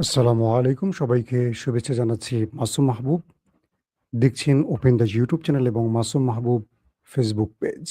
আসসালামু আলাইকুম। সবাইকে শুভেচ্ছা জানাচ্ছি। মাসুম মাহবুব। দেখছেন ওপেন দ্য ইউটিউব চ্যানেল এবং মাসুম মাহবুব ফেসবুক পেজ।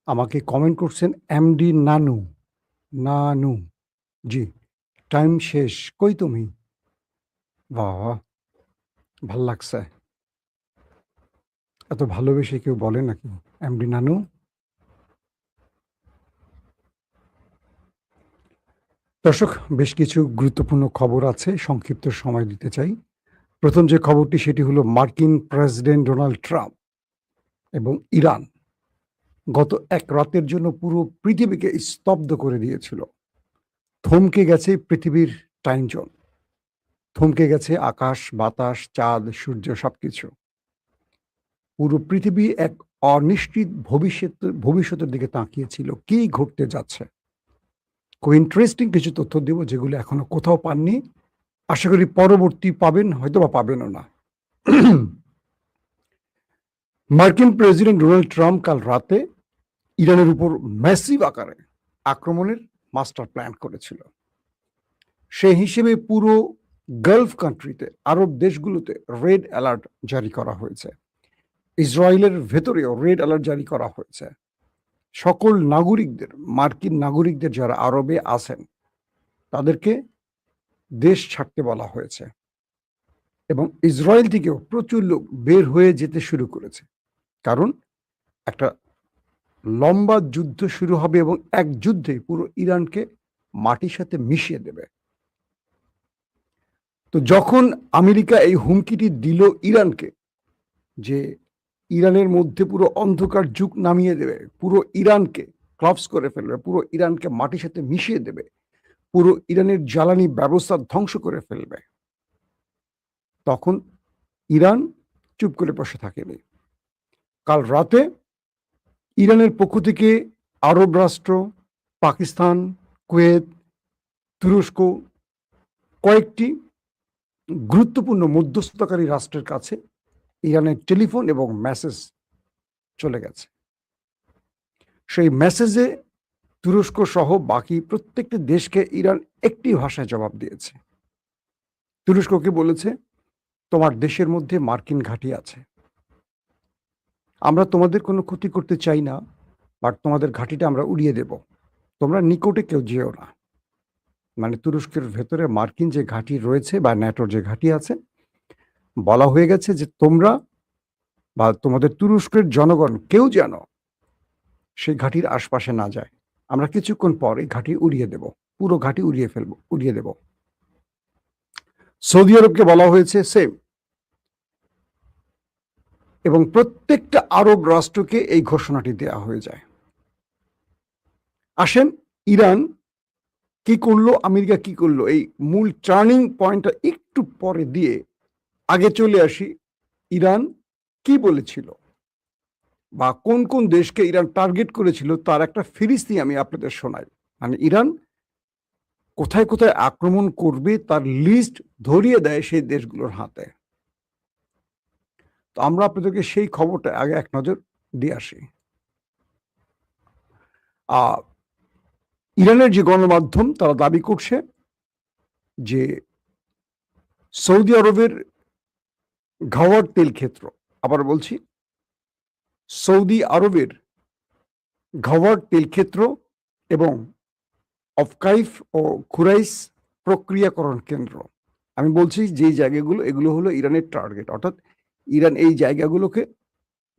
আমাকে কমেন্ট করছেন এমডি নানু, নানু। জি, টাইম শেষ। কই তুমি? বাহ! ভাল লাগছে। এত ভালোবেসে কেউ বলে নাকি? এমডি নানু? দর্শক, বেশ কিছু গুরুত্বপূর্ণ খবর আছে। সংক্ষিপ্ত সময় দিতে চাই। ১ম যে খবরটি সেটি হলো মার্কিন প্রেসিডেন্ট ডোনাল্ড ট্রাম্প এবং ইরান গত এক রাতের জন্য পুরো পৃথিবীকে স্তব্ধ করে দিয়েছিল। থমকে গেছে পৃথিবীর টাইম জোন। থমকে গেছে আকাশ, বাতাস, চাঁদ, সূর্য সবকিছু। পুরো পৃথিবী এক অনিশ্চিত ভবিষ্যতের দিকে তাকিয়েছিল। কি ঘটতে যাচ্ছে? খুব ইন্টারেস্টিং কিছু তথ্য দেব যেগুলো এখনো কোথাও পাননি। আশা করি পরবর্তী পাবেন, হয়তোবা পাবেনও না। মার্কিন প্রেসিডেন্ট ডোনাল্ড ট্রাম্প কাল রাতে ইরানের উপর ম্যাসিভ আকারে আক্রমণের মাস্টার প্ল্যান করেছিল। সেই হিসেবে পুরো গালফ কান্ট্রিতে, আরব দেশগুলোতে রেড অ্যালার্ট জারি করা হয়েছে। ইসরায়েলের ভেতরেও রেড অ্যালার্ট জারি করা হয়েছে। সকল নাগরিকদের, মার্কিন নাগরিকদের যারা আরবে আছেন, তাদেরকে দেশ ছাড়তে বলা হয়েছে এবং ইসরায়েল থেকেও প্রচুর লোক বের হয়ে যেতে শুরু করেছে। কারণ একটা লম্বা যুদ্ধ শুরু হবে এবং এক যুদ্ধে পুরো ইরানকে মাটির সাথে মিশিয়ে দেবে। তো যখন আমেরিকা এই হুমকিটি দিল ইরানকে যে ইরানের মধ্যে পুরো অন্ধকার যুগ নামিয়ে দেবে, পুরো ইরানকে ক্লাপস করে ফেলবে, পুরো ইরানকে মাটির সাথে মিশিয়ে দেবে, পুরো ইরানের জ্বালানি ব্যবস্থা ধ্বংস করে ফেলবে, তখন ইরান চুপ করে বসে থাকেনি। কাল রাতে ইরানের পক্ষ থেকে আরব রাষ্ট্র, পাকিস্তান, কুয়েত, তুরস্ক, কয়েকটি গুরুত্বপূর্ণ মধ্যস্থতাকারী রাষ্ট্রের কাছে ইরানের টেলিফোন এবং মেসেজ চলে গেছে। সেই মেসেজে তুরস্ক সহ বাকি প্রত্যেকটি দেশকে ইরান একটি ভাষায় জবাব দিয়েছে। তুরস্ককে বলেছে, তোমার দেশের মধ্যে মার্কিন ঘাঁটি আছে, আমরা তোমাদের কোনো ক্ষতি করতে চাই না, বাট তোমাদের ঘাঁটিটা আমরা উড়িয়ে দেব, তোমরা নিকটে কেউ যেও না। মানে তুরস্কের ভেতরে মার্কিন যে ঘাঁটি রয়েছে বা ন্যাটোর যে ঘাঁটি আছে, বলা হয়ে গেছে যে তোমরা বা তোমাদের তুরস্কের জনগণ কেউ যেন সেই ঘাঁটির আশপাশে না যায়। আমরা কিছুক্ষণ পর এই ঘাঁটি উড়িয়ে দেব, পুরো ঘাঁটি উড়িয়ে দেব। সৌদি আরবকে বলা হয়েছে সেম, এবং প্রত্যেকটা আরব রাষ্ট্রকে এই ঘোষণাটি দেওয়া হয়ে যায়। আসেন, ইরান কি করলো, আমেরিকা কি করলো, এই মূল টার্নিং পয়েন্টটা একটু পরে দিয়ে আগে চলে আসি। ইরান কি বলেছিল বা কোন কোন দেশকে ইরান টার্গেট করেছিল তার একটা ফিরিস্তি আমি আপনাদের শোনাই। মানে ইরান কোথায় কোথায় আক্রমণ করবে তার লিস্ট ধরিয়ে দেয় সেই দেশগুলোর হাতে। তো আমরা আপনাদেরকে সেই খবরটা আগে এক নজর দিয়ে আসি। ইরানের যে গণমাধ্যম তারা দাবি করছে যে সৌদি আরবের ঘাওয়ার তেল ক্ষেত্র, আবার বলছি, সৌদি আরবের ঘাওয়ার তেল ক্ষেত্র এবং অফকাইফ ও খুরাইস প্রক্রিয়াকরণ কেন্দ্র, আমি বলছি যে জায়গাগুলো, এগুলো হলো ইরানের টার্গেট। অর্থাৎ ইরান এই জায়গাগুলোকে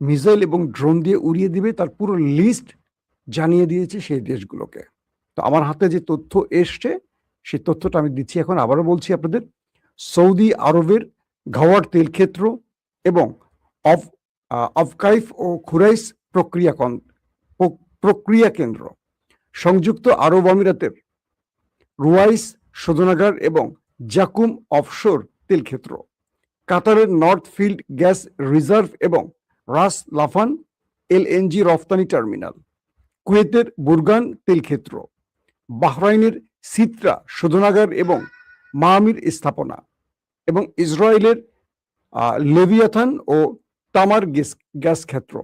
মিসাইল এবং ড্রোন দিয়ে উড়িয়ে দিবে, তার পুরো লিস্ট জানিয়ে দিয়েছে সেই দেশগুলোকে। তো আমার হাতে যে তথ্য এসছে সেই তথ্যটা আমি দিচ্ছি এখন। আবারও বলছি আপনাদের, সৌদি আরবের ঘাওয়ার তেল ক্ষেত্র এবং অফকাইফ ও খুরাইস প্রক্রিয়া কেন্দ্র, সংযুক্ত আরব আমিরাতের রুয়াইস শোধনাগার এবং জাকুম অফশোর তেল ক্ষেত্র, কাতারের নর্থ ফিল্ড গ্যাস রিজার্ভ এবং রাস লাফান এলএনজি রফতানি টার্মিনাল, কুয়েতের বুরগান তেল ক্ষেত্র, বাহরাইনের সিত্রা শোধনাগার এবং মামির স্থাপনা, এবং ইসরায়েলের লেভিয়াথান ও তামার গ্যাস ক্ষেত্র।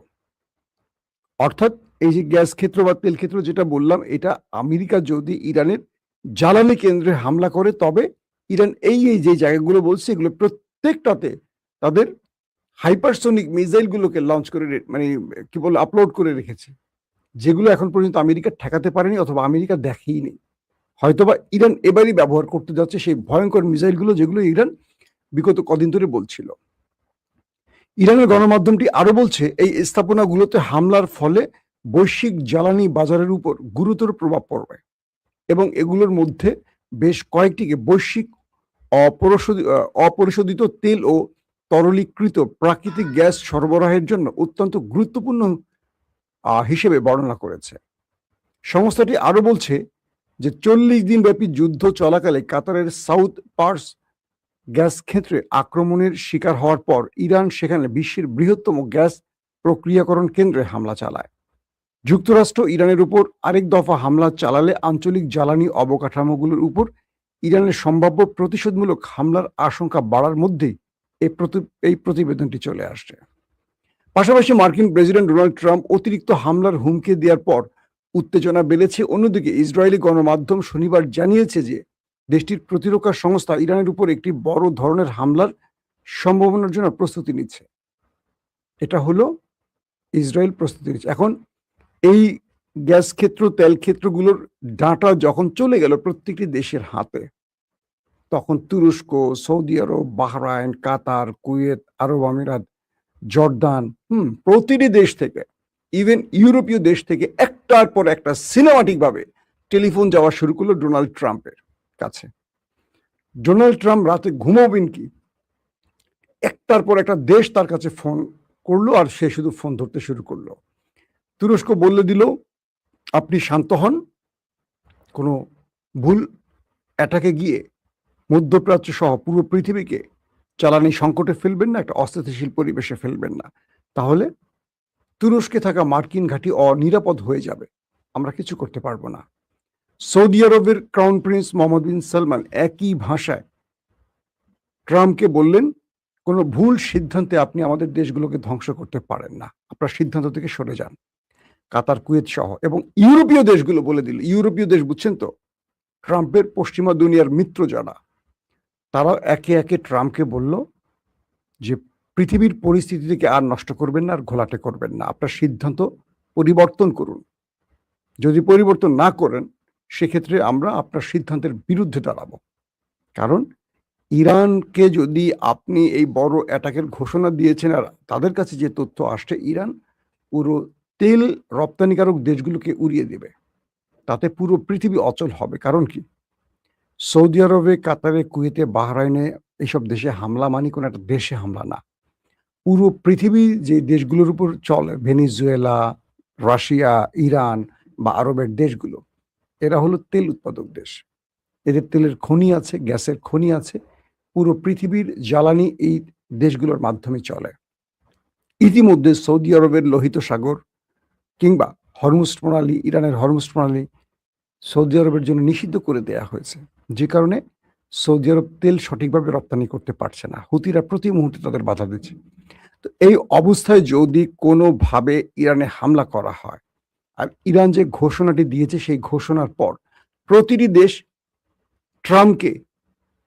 অর্থাৎ এই যে গ্যাস ক্ষেত্র বা তেল ক্ষেত্র যেটা বললাম, এটা আমেরিকা যদি ইরানের জ্বালানি কেন্দ্রে হামলা করে তবে ইরান এই যে জায়গাগুলো বলছে এগুলো প্রত্যেকটাতে তাদের হাইপারসোনিক মিসাইলগুলোকে লঞ্চ করে মানে কি বলে আপলোড করে রেখেছে, যেগুলো এখন পর্যন্ত আমেরিকা ঠেকাতে পারেনি অথবা আমেরিকা দেখেইনি। হয়তোবা ইরান এবারই ব্যবহার করতে যাচ্ছে সেই ভয়ঙ্কর মিসাইলগুলো, যেগুলো ইরান বিগত কদিন ধরে বলছিল। ইরানের গণমাধ্যমটি আরো বলছে এই স্থাপনাগুলোতে হামলার ফলে বৈশ্বিক জ্বালানি বাজারের উপর গুরুতর প্রভাব পড়বে এবং এগুলোর মধ্যে বেশ কয়েকটিকে বৈশ্বিক অপরিশোধিত তেল ও তরলীকৃত প্রাকৃতিক গ্যাস সরবরাহের জন্য অত্যন্ত গুরুত্বপূর্ণ হিসেবে বর্ণনা করেছে। সংস্থাটি আরো বলছে যে 40 দিন ব্যাপী যুদ্ধ চলাকালে কাতারের সাউথ পার্স গ্যাস ক্ষেত্রে আক্রমণের শিকার হওয়ার পর ইরান সেখানে বিশ্বের বৃহত্তম গ্যাস প্রক্রিয়াকরণ কেন্দ্রে হামলা চালায়। যুক্তরাষ্ট্র ইরানের উপর আরেক দফা হামলা চালালে আঞ্চলিক জ্বালানি অবকাঠামোগুলোর উপর ইরানের সম্ভাব্য প্রতিশোধমূলক হামলার আশঙ্কা বাড়ার মধ্যেই এই প্রতিবেদনটি চলে আসছে। পাশাপাশি মার্কিন প্রেসিডেন্ট ডোনাল্ড ট্রাম্প অতিরিক্ত হামলার হুমকি দেওয়ার পর উত্তেজনা বেড়েছে। অন্যদিকে ইসরায়েলি গণমাধ্যম শনিবার জানিয়েছে যে দেশটির প্রতিরক্ষা সংস্থা ইরানের উপর একটি বড় ধরনের হামলার সম্ভাবনার জন্য প্রস্তুতি নিচ্ছে। এটা হলো ইসরায়েল প্রস্তুতি নিচ্ছে। এখন এই গ্যাস ক্ষেত্র, তেল ক্ষেত্রগুলোর ডাটা যখন চলে গেল প্রত্যেকটি দেশের হাতে, তখন তুরস্ক, সৌদি আরব, বাহরাইন, কাতার, কুয়েত, আরব আমিরাত, জর্দান, প্রতিটি দেশ থেকে, ইভেন ইউরোপীয় দেশ থেকে একটার পর একটা সিনেমাটিক ভাবে টেলিফোন যাওয়া শুরু করলো ডোনাল্ড ট্রাম্পের কাছে। ডোনাল্ড ট্রাম্প রাতে ঘুমাবেন কি, একটার পর একটা দেশ তার কাছে ফোন করলো আর সে শুধু ফোন ধরতে শুরু করলো। তুরস্ক বললে দিল আপনি শান্ত হন, কোনো ভুল অ্যাটাকে গিয়ে মধ্যপ্রাচ্য সহ পুরো পৃথিবীকে জ্বালানি সংকটে ফেলবেন না, একটা অস্থিতিশীল পরিবেশে ফেলবেন না, তাহলে তুরস্কে থাকা মার্কিন ঘাঁটি অনিরাপদ হয়ে যাবে, আমরা কিছু করতে পারবো না। সৌদি আরবের ক্রাউন প্রিন্স মোহাম্মদ বিন সালমান একই ভাষায় ট্রাম্পকে বললেন কোনো ভুল সিদ্ধান্তে আপনি আমাদের দেশগুলোকে ধ্বংস করতে পারেন না, আপনার সিদ্ধান্ত থেকে সরে যান। কাতার, কুয়েত সহ এবং ইউরোপীয় দেশগুলো বলে দিল, ইউরোপীয় দেশ বুঝছেন তো, ট্রাম্পের পশ্চিমা দুনিয়ার মিত্র যারা, তারা একে একে ট্রাম্পকে বলল যে পৃথিবীর পরিস্থিতি থেকে আর নষ্ট করবেন না, আর ঘোলাটে করবেন না, আপনার সিদ্ধান্ত পরিবর্তন করুন। যদি পরিবর্তন না করেন সেক্ষেত্রে আমরা আপনার সিদ্ধান্তের বিরুদ্ধে দাঁড়াবো। কারণ ইরানকে যদি আপনি এই বড় অ্যাটাকের ঘোষণা দিয়েছেন আর তাদের কাছে যে তথ্য আসছে, ইরান পুরো তেল রপ্তানিকারক দেশগুলোকে উড়িয়ে দেবে, তাতে পুরো পৃথিবী অচল হবে। কারণ কি, সৌদি আরবে, কাতারে, কুয়েতে, বাহরাইনে এইসব দেশে হামলা মানে কোনো একটা দেশে হামলা না, পুরো পৃথিবী যে দেশগুলোর উপর চলে, ভেনিজুয়েলা, রাশিয়া, ইরান বা আরবের দেশগুলো, এরা হলো তেল উৎপাদক দেশ, এদের তেলের খনি আছে, গ্যাসের খনি আছে, পুরো পৃথিবীর জ্বালানি এই দেশগুলোর মাধ্যমে চলে। ইতিমধ্যে সৌদি আরবের লোহিত সাগর কিংবা হরমুজ প্রণালী, ইরানের হরমুজ প্রণালী সৌদি আরবের জন্য নিষিদ্ধ করে দেয়া হয়েছে, যে কারণে সৌদি আরব তেল সঠিকভাবে রপ্তানি করতে পারছে না, হুতিরা প্রতি মুহূর্তে তাদের বাধা দিচ্ছে। তো এই অবস্থায় যদি কোনোভাবে ইরানে হামলা করা হয়, আর ইরান যে ঘোষণাটি দিয়েছে সেই ঘোষণার পর প্রতিটি দেশ ট্রাম্পকে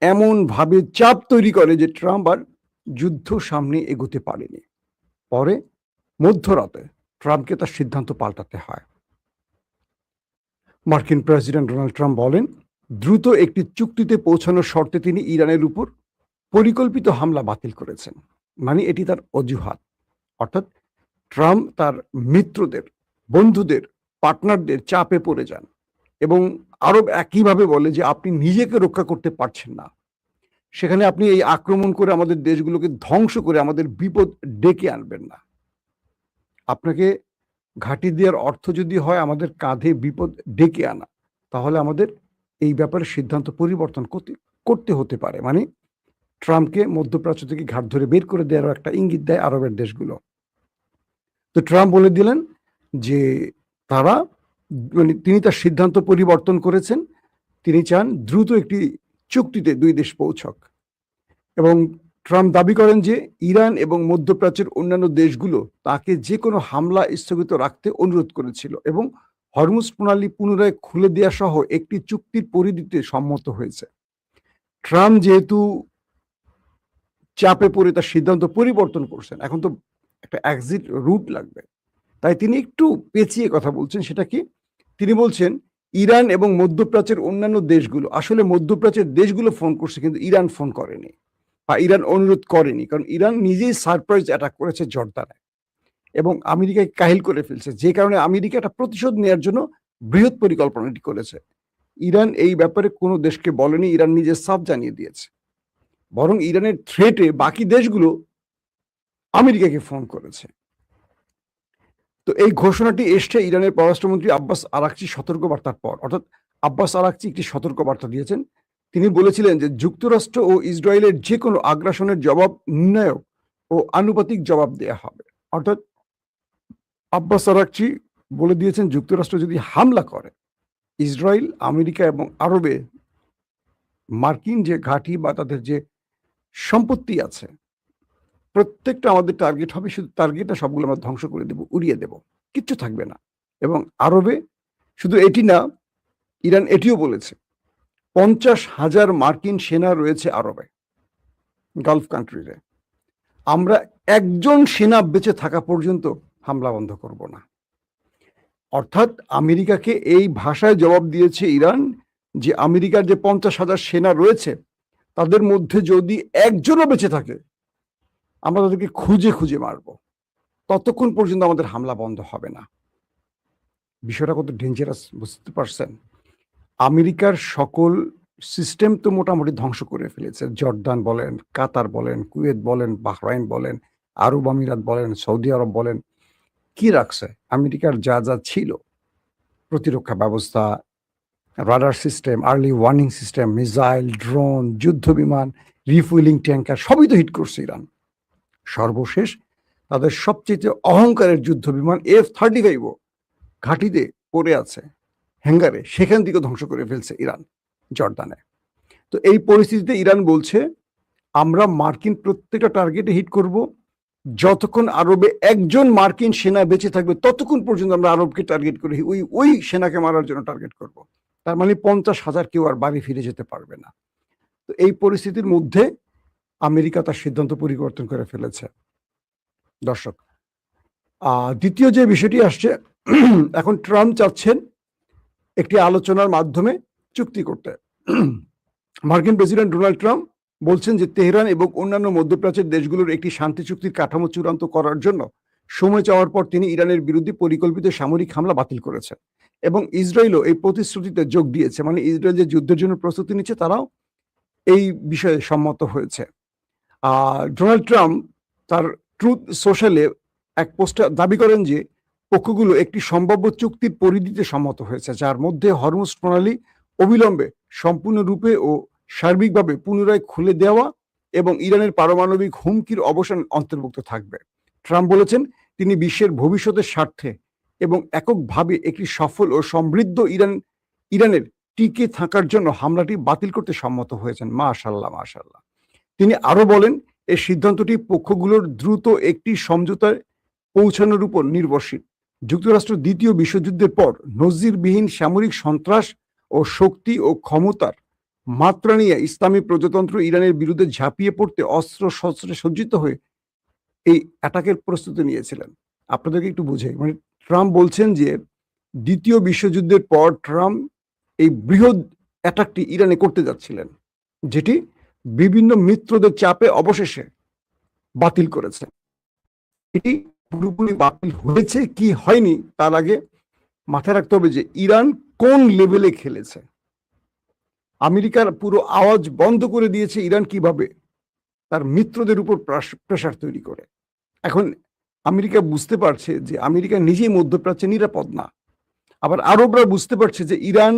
এমন ভাবে চাপ তৈরি করে যে ট্রাম্প আর যুদ্ধ সামনে এগোতে পারেনি। পরে মধ্যরাতে ট্রাম্পকে তার সিদ্ধান্ত পাল্টাতে হয়। মার্কিন প্রেসিডেন্ট ডোনাল্ড ট্রাম্প বলেন দ্রুত একটি চুক্তিতে পৌঁছানোর শর্তে তিনি ইরানের উপর পরিকল্পিত হামলা বাতিল করেছেন। মানে এটি তার অজুহাত, অর্থাৎ ট্রাম্প তার মিত্রদের, বন্ধুদের, পার্টনারদের চাপে পড়ে যান এবং আরব একইভাবে বলে যে আপনি নিজেকে রক্ষা করতে পারছেন না, সেখানে আপনি এই আক্রমণ করে আমাদের দেশগুলোকে ধ্বংস করে আমাদের বিপদ ডেকে আনবেন না। আপনাকে ঘাঁটি দেওয়ার অর্থ যদি হয় আমাদের কাঁধে বিপদ ডেকে আনা, তাহলে আমাদের এই ব্যাপারে সিদ্ধান্ত পরিবর্তন করতে হতে পারে। মানে ট্রাম্পকে মধ্যপ্রাচ্য থেকে ঘাট ধরে বের করে দেওয়ার একটা ইঙ্গিত দেয় আরবের দেশগুলো। তো ট্রাম্প বলে দিলেন যে তারা, মানে তিনি তার সিদ্ধান্ত পরিবর্তন করেছেন, তিনি চান দ্রুত একটি চুক্তিতে দুই দেশ পৌঁছক। এবং ট্রাম্প দাবি করেন যে ইরান এবং মধ্যপ্রাচ্যের অন্যান্য দেশগুলো তাকে যে কোনো হামলা স্থগিত রাখতে অনুরোধ করেছিল এবং হরমুজ প্রণালী পুনরায় খুলে দেওয়া সহ একটি চুক্তির পরিধিতে সম্মত হয়েছে। ট্রাম্প যেহেতু চাপে পড়ে তার সিদ্ধান্ত পরিবর্তন করছেন, এখন তো একটা এক্সিট রুট লাগবে, তাই তিনি একটু পেঁচিয়ে কথা বলছেন। সেটা কি? তিনি বলছেন ইরান এবং মধ্যপ্রাচ্যের অন্যান্য দেশগুলো, আসলে মধ্যপ্রাচ্যের দেশগুলো ফোন করছে কিন্তু ইরান ফোন করেনি বা ইরান অনুরোধ করেনি, কারণ ইরান নিজেই সারপ্রাইজ অ্যাটাক করেছে জর্দানে এবং আমেরিকাকে কাহিল করে ফেলছে, যে কারণে আমেরিকা একটা প্রতিশোধ নেওয়ার জন্য বৃহৎ পরিকল্পনাটি করেছে। ইরান এই ব্যাপারে কোনো দেশকে বলেনি, ইরান নিজে সাফ জানিয়ে দিয়েছে, বরং ইরানের থ্রেটে বাকি দেশগুলো আমেরিকাকে ফোন করেছে। তো এই ঘোষণাটি এসছে ইরানের পররাষ্ট্রমন্ত্রী আব্বাস আরাকচি সতর্কবার্তার পর। অর্থাৎ আব্বাস আরাকচি একটি সতর্কবার্তা দিয়েছেন। তিনি বলেছিলেন যে যুক্তরাষ্ট্র ও ইসরায়েলের যে কোনো আগ্রাসনের জবাব নির্ণায়ক ও আনুপাতিক জবাব দেয়া হবে। অর্থাৎ আব্বাস আরাকচি বলে দিয়েছেন যুক্তরাষ্ট্র যদি হামলা করে, ইসরায়েল, আমেরিকা এবং আরবে মার্কিন যে ঘাঁটি বা তাদের যে সম্পত্তি আছে, প্রত্যেকটা আমাদের টার্গেট হবে, শুধু টার্গেটটা সবগুলো আমরা ধ্বংস করে দেব, উড়িয়ে দেব, কিচ্ছু থাকবে না। এবং আরবে শুধু এটি না, ইরান এটিও বলেছে 50,000 মার্কিন সেনা রয়েছে আরবে, গালফ কান্ট্রিতে। আমরা একজন সেনা বেঁচে থাকা পর্যন্ত হামলা বন্ধ করব না। অর্থাৎ আমেরিকাকে এই ভাষায় জবাব দিয়েছে ইরান যে আমেরিকার যে 50,000 সেনা রয়েছে তাদের মধ্যে যদি একজনও বেঁচে থাকে, আমরা তাদেরকে খুঁজে খুঁজে মারব, ততক্ষণ পর্যন্ত আমাদের হামলা বন্ধ হবে না। বিষয়টা কত ডেঞ্জারাস বুঝতে পারছেন? আমেরিকার সকল সিস্টেম তো মোটামুটি ধ্বংস করে ফেলেছে। জর্দান বলেন, কাতার বলেন, কুয়েত বলেন, বাহরাইন বলেন, আরব আমিরাত বলেন, সৌদি আরব বলেন, কি রাখছে? আমেরিকার যা যা ছিল, প্রতিরক্ষা ব্যবস্থা, radar system, early warning system, missile, drone, যুদ্ধ বিমান, রিফুয়েলিং ট্যাঙ্কার, সবই তো হিট করছে ইরান। সর্বশেষ তাদের সবচেয়ে অহংকারের যুদ্ধ বিমান F-35 ঘাঁটিতে পড়ে আছে হ্যাঙ্গারে, সেখান থেকে ধ্বংস করে ফেলছে ইরান জর্দানে। তো এই পরিস্থিতিতে ইরান বলছে আমরা মার্কিন প্রত্যেকটা টার্গেটে হিট করব, যতক্ষণ আরবে একজন মার্কিন সেনা বেঁচে থাকবে ততক্ষণ পর্যন্ত আমরা আরবকে টার্গেট করি, ওই সেনাকে মারার জন্য টার্গেট করব। তার মানে 50,000 কেউ আর বাড়ি ফিরে যেতে পারবে না। তো এই পরিস্থিতির মধ্যে আমেরিকা তার সিদ্ধান্ত পরিবর্তন করে ফেলেছে। দর্শক, দ্বিতীয় যে বিষয়টি আসছে, এখন ট্রাম্প চাচ্ছেন একটি আলোচনার মাধ্যমে চুক্তি করতে। মার্কিন প্রেসিডেন্ট ডোনাল্ড ট্রাম্প বলছেন যে তেহরান এবং অন্যান্য মধ্যপ্রাচ্যের দেশগুলোর একটি শান্তি চুক্তির কাঠামো চূড়ান্ত করার জন্য সময় চাওয়ার পর তিনি ইরানের বিরুদ্ধে পরিকল্পিত সামরিক হামলা বাতিল করেছেন এবং ইসরায়েলও এই প্রতিশ্রুতিতে যোগ দিয়েছে। মানে ইসরায়েল যে যুদ্ধের জন্য প্রস্তুতি নিচ্ছে তারাও এই বিষয়ে সম্মত হয়েছে। ডোনাল্ড ট্রাম্প তার ট্রুথ সোশ্যালে এক পোস্টে দাবি করেন যে পক্ষগুলো একটি সম্ভাব্য চুক্তির পরিধিতে সম্মত হয়েছে, যার মধ্যে হরমুজ প্রণালী অবিলম্বে সম্পূর্ণরূপে ও সার্বিকভাবে পুনরায় খুলে দেওয়া এবং ইরানের পারমাণবিক হুমকির অবসান অন্তর্ভুক্ত থাকবে। ট্রাম্প বলেছেন তিনি বিশ্বের ভবিষ্যতের স্বার্থে এবং এককভাবে একটি সফল ও সমৃদ্ধ ইরানের টিকে থাকার জন্য হামলাটি বাতিল করতে সম্মত হয়েছেন। মাশাআল্লাহ, মাশাআল্লাহ। তিনি আরো বলেন এই সিদ্ধান্তটি পক্ষগুলোর দ্রুত একটি সমঝোতায় পৌঁছানোর উপর নির্ভরশীল। যুক্তরাষ্ট্র দ্বিতীয় বিশ্বযুদ্ধের পর নজিরবিহীন সামরিক সন্ত্রাস ও শক্তি ও ক্ষমতার মাত্রা নিয়ে ইসলামী প্রজাতন্ত্র ইরানের বিরুদ্ধে ঝাঁপিয়ে পড়তে অস্ত্র শস্ত্রে সজ্জিত হয়ে এই অ্যাটাকের প্রস্তুতি নিয়েছিলেন। আপনাদেরকে একটু বুঝাই, মানে ট্রাম্প বলছেন যে দ্বিতীয় বিশ্বযুদ্ধের পর ট্রাম্প এই বৃহৎ অ্যাটাকটি ইরানে করতে যাচ্ছিলেন, যেটি বিভিন্ন মিত্রদের চাপে অবশেষে বাতিল করেছে। এটি পুরোপুরি বাতিল হয়েছে কি হয়নি তার আগে মাথায় রাখতে হবে যে ইরান কোন লেভেলে খেলেছে। আমেরিকার পুরো আওয়াজ বন্ধ করে দিয়েছে ইরান কিভাবে তার মিত্রদের উপর প্রেসার তৈরি করে। এখন আমেরিকা বুঝতে পারছে যে আমেরিকা নিজেই মধ্যপ্রাচ্যে নিরাপদ না, আবার আরবরা বুঝতে পারছে যে ইরান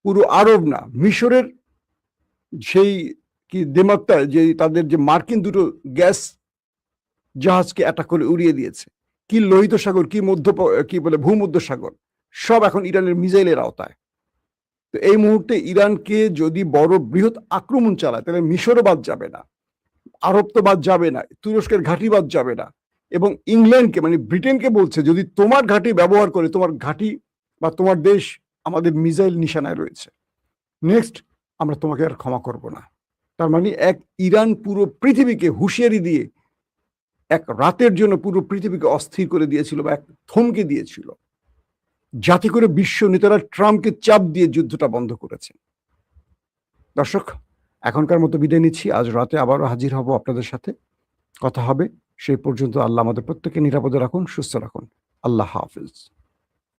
পুরো আরব না, মিশরের সেই কি দেমাত্তায় যে তাদের যে মার্কিন দুটো গ্যাস জাহাজকে অ্যাটাক করে উড়িয়ে দিয়েছে, কি লোহিত সাগর, কি বলে ভূমধ্য সাগর, সব এখন ইরানের মিসাইলের আওতায়। তো এই মুহূর্তে ইরানকে যদি বড় বৃহৎ আক্রমণ চালায় তাহলে মিশরও বাদ যাবে না, আরব তো বাদ যাবে না, তুরস্কের ঘাঁটি বাদ যাবে না, এবং ইংল্যান্ডকে মানে ব্রিটেনকে বলছে যদি তোমার ঘাঁটি ব্যবহার করে, তোমার ঘাঁটি বা তোমার দেশ আমাদের মিসাইল নিশানায় রয়েছে, নেক্সট আমরা তোমাকে আর ক্ষমা করব না। তার মানে এক ইরান পুরো পৃথিবীকে হুঁশিয়ারি দিয়ে এক রাতের জন্য পুরো পৃথিবীকে অস্থির করে দিয়েছিল বা এক থমকে দিয়েছিল, যাতে করে বিশ্ব নেতারা ট্রাম্পকে চাপ দিয়ে যুদ্ধটা বন্ধ করেছে। দর্শক, এখনকার মতো বিদায় নিচ্ছি। আজ রাতে আবারও হাজির হব আপনাদের সাথে, কথা হবে। সেই পর্যন্ত আল্লাহ আমাদের প্রত্যেককে নিরাপদে রাখুন, সুস্থ রাখুন। আল্লাহ হাফিজ।